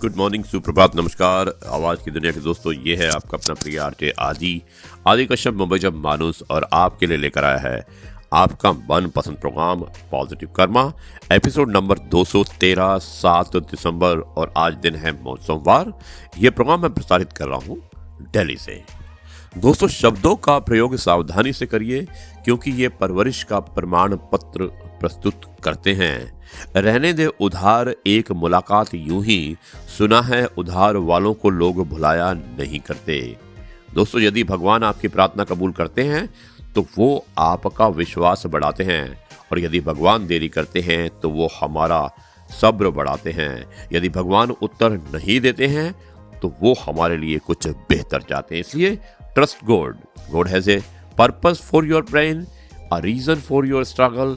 Good morning, सुप्रभात, नमस्कार। आवाज़ की दुनिया के दोस्तों, ये है आपका अपना प्रिय आरजे आदि कश्यप मुंबई जब मानुस, और आपके लिए लेकर आया है आपका मनपसंद programme Positive Karma, episode number 213, 7 दिसंबर, और आज दिन है सोमवार। ये प्रोग्राम मैं प्रसारित कर रहा हूँ दिल्ली से। दोस्तों, शब्दों का प्रयोग सावधानी से करिए क्योंकि ये परवरिश का प्रमाण पत्र प्रस्तुत करते हैं। रहने दे उधार एक मुलाकात यूं ही, सुना है उधार वालों को लोग भुलाया नहीं करते। दोस्तों, यदि भगवान आपकी प्रार्थना कबूल करते हैं तो वो आपका विश्वास बढ़ाते हैं, और यदि भगवान देरी करते हैं तो वो हमारा सब्र बढ़ाते हैं। यदि भगवान उत्तर नहीं देते हैं तो वो हमारे लिए कुछ बेहतर चाहते हैं। इसलिए trust God. God has a purpose for your brain, a reason for your struggle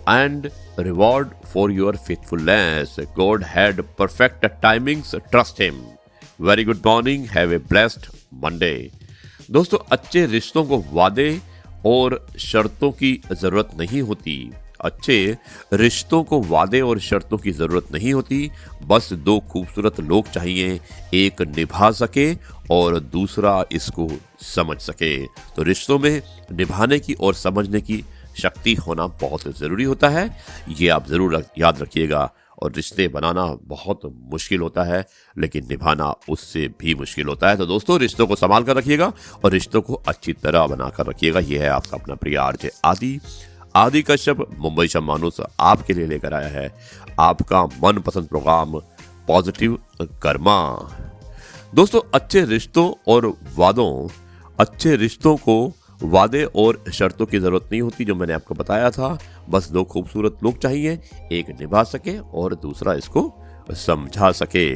and reward for your faithfulness. God had perfect timings. Trust him. Very good morning. Have a blessed Monday. दोस्तों, अच्छे रिश्तों को वादे और शर्तों की जरूरत नहीं होती। अच्छे रिश्तों को वादे और शर्तों की जरूरत नहीं होती। बस दो खूबसूरत लोग चाहिए, एक निभा सके और दूसरा इसको समझ सके। तो रिश्तों में निभाने की और समझने की शक्ति होना बहुत ज़रूरी होता है। ये आप ज़रूर याद रखिएगा। और रिश्ते बनाना बहुत मुश्किल होता है, लेकिन निभाना उससे भी मुश्किल होता है। तो दोस्तों, रिश्तों को संभाल कर रखिएगा और रिश्तों को अच्छी तरह बनाकर रखिएगा। ये है आपका अपना प्रिय आरजे आदि कश्यप मुंबई से मानुस आपके लिए लेकर आया है आपका मनपसंद प्रोग्राम पॉजिटिव कर्मा। दोस्तों, अच्छे रिश्तों को वादे और शर्तों की जरूरत नहीं होती, जो मैंने आपको बताया था। बस दो खूबसूरत लोग चाहिए, एक निभा सके और दूसरा इसको समझा सके।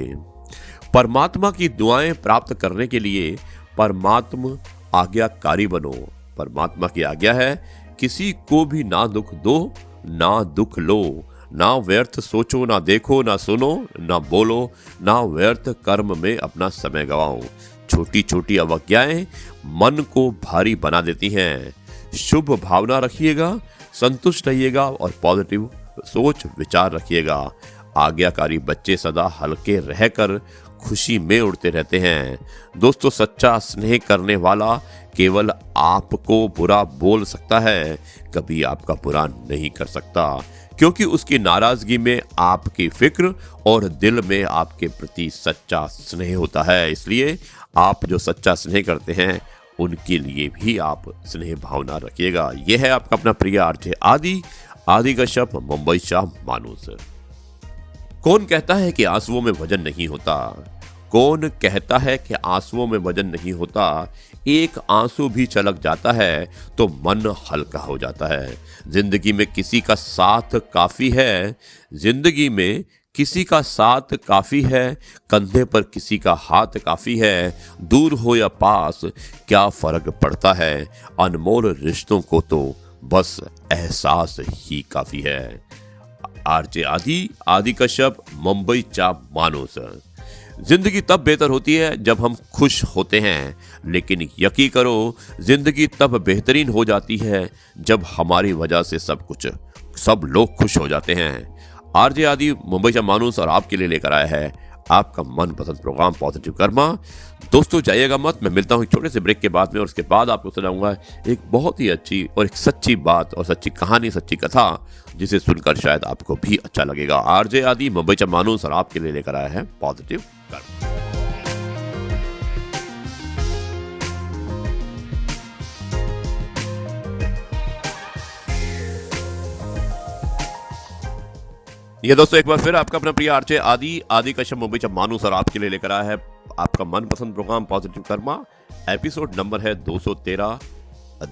परमात्मा की दुआएं प्राप्त करने के लिए परमात्मा आज्ञाकारी बनो। परमात्मा की आज्ञा है, किसी को भी ना दुख दो ना दुख लो, ना व्यर्थ सोचो, ना देखो, ना सुनो, ना बोलो, ना व्यर्थ कर्म में अपना समय गवाओ। छोटी छोटी अवज्ञाएं मन को भारी बना देती हैं। शुभ भावना रखिएगा, संतुष्ट रहिएगा और पॉजिटिव सोच विचार रखिएगा। आज्ञाकारी बच्चे सदा हल्के रहकर खुशी में उड़ते रहते हैं। दोस्तों, सच्चा स्नेह करने वाला केवल आपको बुरा बोल सकता है, कभी आपका बुरा नहीं कर सकता, क्योंकि उसकी नाराजगी में आपकी फिक्र और दिल में आपके प्रति सच्चा स्नेह होता है। इसलिए आप जो सच्चा स्नेह करते हैं उनके लिए भी आप स्नेह भावना रखिएगा। यह है आपका अपना प्रिय आरजे आदि कश्यप मुंबई शाह मानुस। कौन कहता है कि आंसुओं में वजन नहीं होता? कौन कहता है कि आंसुओं में वजन नहीं होता? एक आंसू भी छलक जाता है तो मन हल्का हो जाता है। जिंदगी में किसी का साथ काफी है, जिंदगी में किसी का साथ काफी है, कंधे पर किसी का हाथ काफी है। दूर हो या पास क्या फर्क पड़ता है, अनमोल रिश्तों को तो बस एहसास ही काफी है। आरजे आदि कश्यप मुंबई चा मानुस। जिंदगी तब बेहतर होती है जब हम खुश होते हैं, लेकिन यकीन करो जिंदगी तब बेहतरीन हो जाती है जब हमारी वजह से सब लोग खुश हो जाते हैं। आरजे आदि मुंबई से मानुस और आपके लिए लेकर आया है आपका मनपसंद प्रोग्राम पॉजिटिव कर्मा। दोस्तों, जाइएगा मत। मैं मिलता हूँ एक छोटे से ब्रेक के बाद में, और उसके बाद आपको सुनाऊंगा एक बहुत ही अच्छी और एक सच्ची बात और सच्ची कहानी, सच्ची कथा, जिसे सुनकर शायद आपको भी अच्छा लगेगा। आरजे आदि मुंबई से मानुस और आपके लिए लेकर आया है पॉजिटिव कर्मा। ये दोस्तों, एक बार फिर आपका अपना प्रिय आरजे आदि कश्यप मुंबई से मानुस और आपके लिए लेकर आया है आपका मनपसंद programme Positive Karma. Episode number है 213,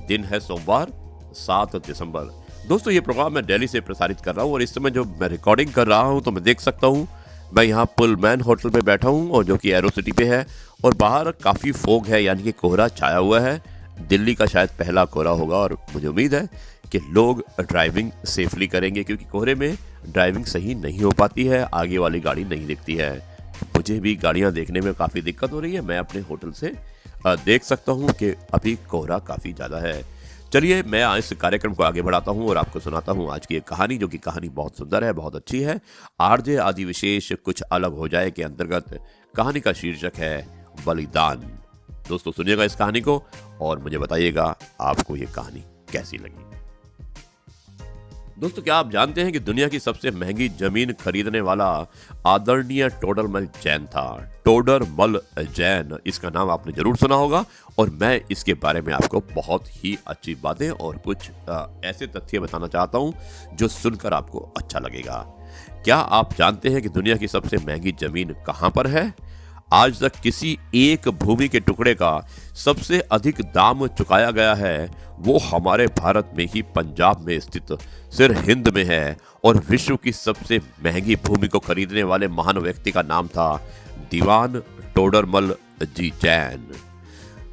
दिन है सोमवार, 7 दिसंबर। दोस्तों, ये प्रोग्राम मैं दिल्ली से प्रसारित कर रहा हूँ, और इस समय जो मैं रिकॉर्डिंग कर रहा हूँ तो मैं देख सकता हूँ, मैं यहाँ पुलमैन होटल पे बैठा हूँ, और जो कि एरो सिटी पे है, और बाहर काफ़ी फोग है, यानी कि कोहरा छाया हुआ है। दिल्ली का शायद पहला कोहरा होगा, और मुझे उम्मीद है कि लोग ड्राइविंग सेफली करेंगे, क्योंकि कोहरे में ड्राइविंग सही नहीं हो पाती है, आगे वाली गाड़ी नहीं दिखती है। मुझे भी गाड़ियां देखने में काफ़ी दिक्कत हो रही है। मैं अपने होटल से देख सकता हूं कि अभी कोहरा काफ़ी ज़्यादा है। चलिए मैं इस कार्यक्रम को आगे बढ़ाता हूँ और आपको सुनाता हूँ आज की एक कहानी, जो कि कहानी बहुत सुंदर है, बहुत अच्छी है। आरजे आदि विशेष कुछ अलग हो जाए के अंतर्गत कहानी का शीर्षक है बलिदान। दोस्तों सुनिएगा इस कहानी को और मुझे बताइएगा आपको ये कहानी कैसी लगी। दोस्तों क्या आप जानते हैं कि दुनिया की सबसे महंगी जमीन खरीदने वाला आदरणीय टोडरमल जैन था। टोडरमल जैन, इसका नाम आपने जरूर सुना होगा और मैं इसके बारे में आपको बहुत ही अच्छी बातें और कुछ ऐसे तथ्य बताना चाहता हूं जो सुनकर आपको अच्छा लगेगा। क्या आप जानते हैं कि दुनिया की सबसे महंगी जमीन कहां पर है? आज तक किसी एक भूमि के टुकड़े का सबसे अधिक दाम चुकाया गया है वो हमारे भारत में ही पंजाब में स्थित सिर हिंद में है और विश्व की सबसे महंगी भूमि को खरीदने वाले महान व्यक्ति का नाम था दीवान टोडरमल जी जैन।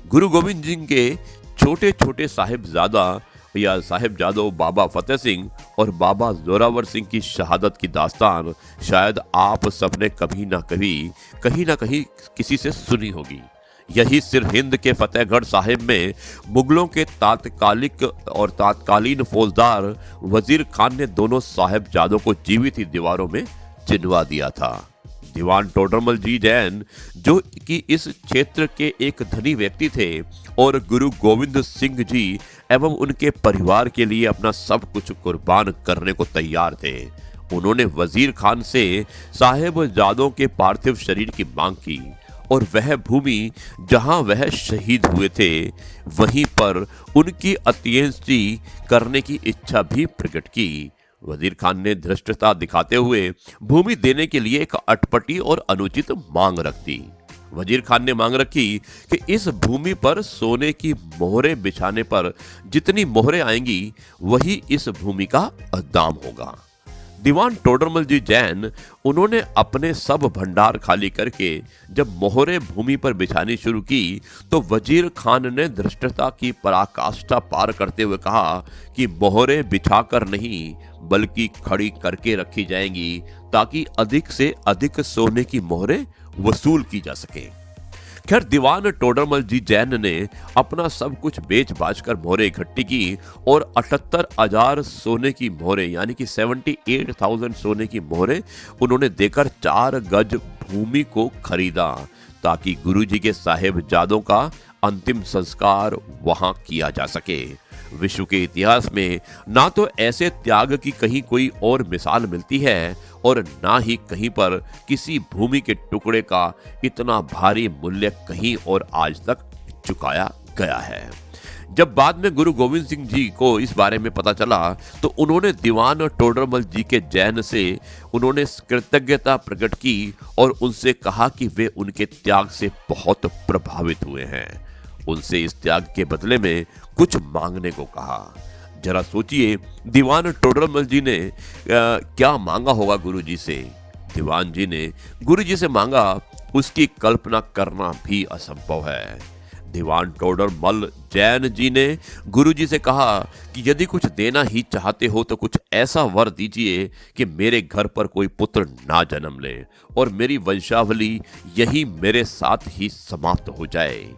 गुरु गोविंद सिंह के छोटे छोटे साहिबजादा या साहिबजादों बाबा फतेह सिंह और बाबा जोरावर सिंह की शहादत की दास्तान शायद आप सबने कभी ना कहीं किसी से सुनी होगी। यही सिर हिंद के फतेहगढ़ साहिब में मुगलों के तात्कालीन फौजदार वजीर खान ने दोनों साहिबजादों को जीवित ही दीवारों में चिनवा दिया था। दीवान टोडरमल जी जैन, जो कि इस क्षेत्र के एक धनी व्यक्ति थे और गुरु गोविंद सिंह जी एवं उनके परिवार के लिए अपना सब कुछ कुर्बान करने को तैयार थे, उन्होंने वजीर खान से साहिबजादों के पार्थिव शरीर की मांग की और वह भूमि जहां वह शहीद हुए थे वहीं पर उनकी अंत्येष्टि करने की इच्छा भी प्रकट की। वजीर खान ने धृष्टता दिखाते हुए भूमि देने के लिए एक अटपटी और अनुचित मांग रख दी। वजीर खान ने मांग रखी कि इस भूमि पर सोने की मोहरें बिछाने पर जितनी मोहरें आएंगी वही इस भूमि का दाम होगा। दीवान टोडरमल जी जैन, उन्होंने अपने सब भंडार खाली करके जब मोहरें भूमि पर बिछानी शुरू की तो वजीर खान ने धृष्टता की पराकाष्ठा पार करते हुए कहा कि मोहरें बिछाकर नहीं बल्कि खड़ी करके रखी जाएंगी ताकि अधिक से अधिक सोने की मोहरें वसूल की जा सके। खैर दीवान टोडरमल जी जैन ने अपना सब कुछ बेच बाच कर मोहरें इकट्ठी की और 78,000 सोने की मोहरें यानी कि 78,000 सोने की मोहरें उन्होंने देकर 4 गज भूमि को खरीदा ताकि गुरुजी के साहिबजादों का अंतिम संस्कार वहां किया जा सके। विश्व के इतिहास में ना तो ऐसे त्याग की कहीं कोई और मिसाल मिलती है और ना ही कहीं पर किसी भूमि के टुकड़े का इतना भारी मूल्य कहीं और आज तक चुकाया गया है। जब बाद में गुरु गोविंद सिंह जी को इस बारे में पता चला तो उन्होंने दीवान टोडरमल जी के जैन से उन्होंने कृतज्ञता प्रकट की और उनसे कहा कि वे उनके त्याग से बहुत प्रभावित हुए हैं। उनसे इस त्याग के बदले में कुछ मांगने को कहा। जरा सोचिए दीवान टोडरमल जी ने क्या मांगा होगा गुरुजी से। दीवान जी ने गुरुजी से मांगा उसकी कल्पना करना भी असंभव है। दीवान टोडरमल जैन जी ने गुरुजी से कहा कि यदि कुछ देना ही चाहते हो तो कुछ ऐसा वर दीजिए कि मेरे घर पर कोई पुत्र ना जन्म ले और मेरी वंशावली यही मेरे साथ ही समाप्त हो जाए।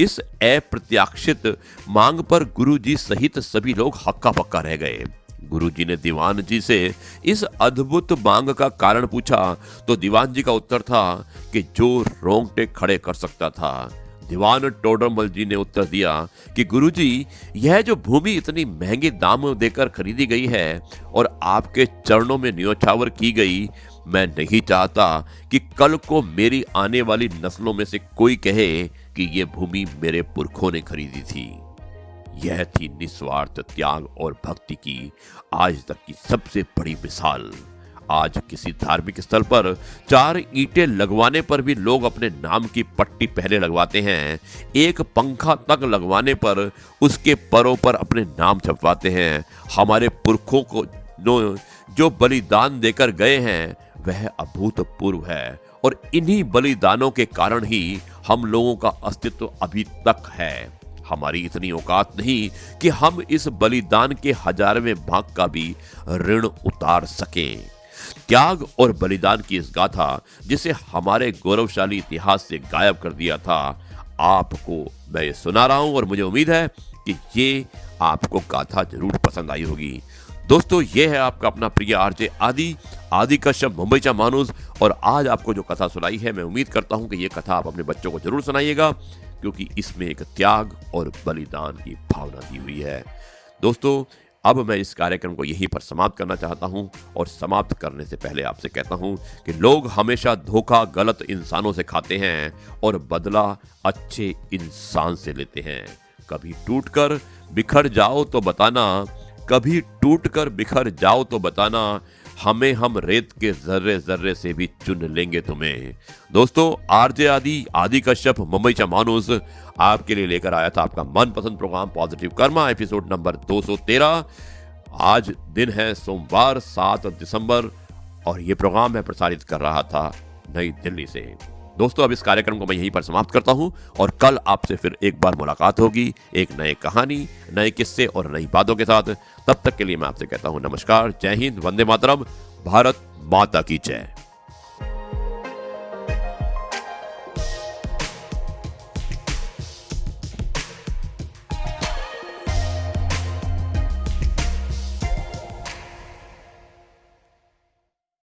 इस अप्रत्याशित मांग पर गुरुजी सहित सभी लोग हक्का बक्का रह गए। गुरुजी ने दीवान जी से इस अद्भुत मांग का कारण पूछा तो दीवान जी का उत्तर था कि जो रोंगटे खड़े कर सकता था। दीवान टोडरमल जी ने उत्तर दिया कि गुरुजी, यह जो भूमि इतनी महंगे दाम देकर खरीदी गई है और आपके चरणों में न्योछावर की गई, मैं नहीं चाहता कि कल को मेरी आने वाली नस्लों में से कोई कहे कि यह भूमि मेरे पुरखों ने खरीदी थी। यह थी निस्वार्थ त्याग और भक्ति की आज तक की सबसे बड़ी मिसाल। आज किसी धार्मिक स्थल पर 4 ईंटें लगवाने पर भी लोग अपने नाम की पट्टी पहले लगवाते हैं। एक पंखा तक लगवाने पर उसके परों पर अपने नाम छपवाते हैं। हमारे पुरखों को जो बलिदान देकर गए हैं वह अभूतपूर्व है और इन्हीं बलिदानों के कारण ही हम लोगों का अस्तित्व अभी तक है। हमारी इतनी औकात नहीं कि हम इस बलिदान के 1000वें भाग का भी ऋण उतार सकें। त्याग और बलिदान की इस गाथा जिसे हमारे गौरवशाली इतिहास से गायब कर दिया था, आपको मैं ये सुना रहा हूं और मुझे उम्मीद है कि कि ये आपको गाथा जरूर पसंद आई होगी। दोस्तों, ये है आपका अपना प्रिय आरजे आदि कश्यप, मुंबईचा माणूस। और आज आपको जो कथा सुनाई है, मैं उम्मीद करता हूं कि ये कथा आप अपने बच्चों को जरूर सुनाइएगा, क्योंकि इसमें एक त्याग और बलिदान की भावना दी हुई है। दोस्तों, अब मैं इस कार्यक्रम को यहीं पर समाप्त करना चाहता हूं, और समाप्त करने से पहले आपसे कहता हूं कि लोग हमेशा धोखा गलत इंसानों से खाते हैं और बदला अच्छे इंसान से लेते हैं। कभी टूटकर बिखर जाओ तो बताना, कभी टूटकर बिखर जाओ तो बताना, हमें हम रेत के जर्रे जर्रे से भी चुन लेंगे तुम्हें। दोस्तों, आरजे आदि कश्यप, मुंबईचा माणूस आपके लिए लेकर आया था आपका मनपसंद programme Positive Karma, episode number 213। आज दिन है सोमवार 7 दिसंबर, और ये प्रोग्राम मैं प्रसारित कर रहा था नई दिल्ली से। दोस्तों, अब इस कार्यक्रम को मैं यहीं पर समाप्त करता हूं, और कल आपसे फिर एक बार मुलाकात होगी एक नए कहानी, नए किस्से और नई बातों के साथ। तब तक के लिए मैं आपसे कहता हूं नमस्कार, जय हिंद, वंदे मातरम, भारत माता की जय।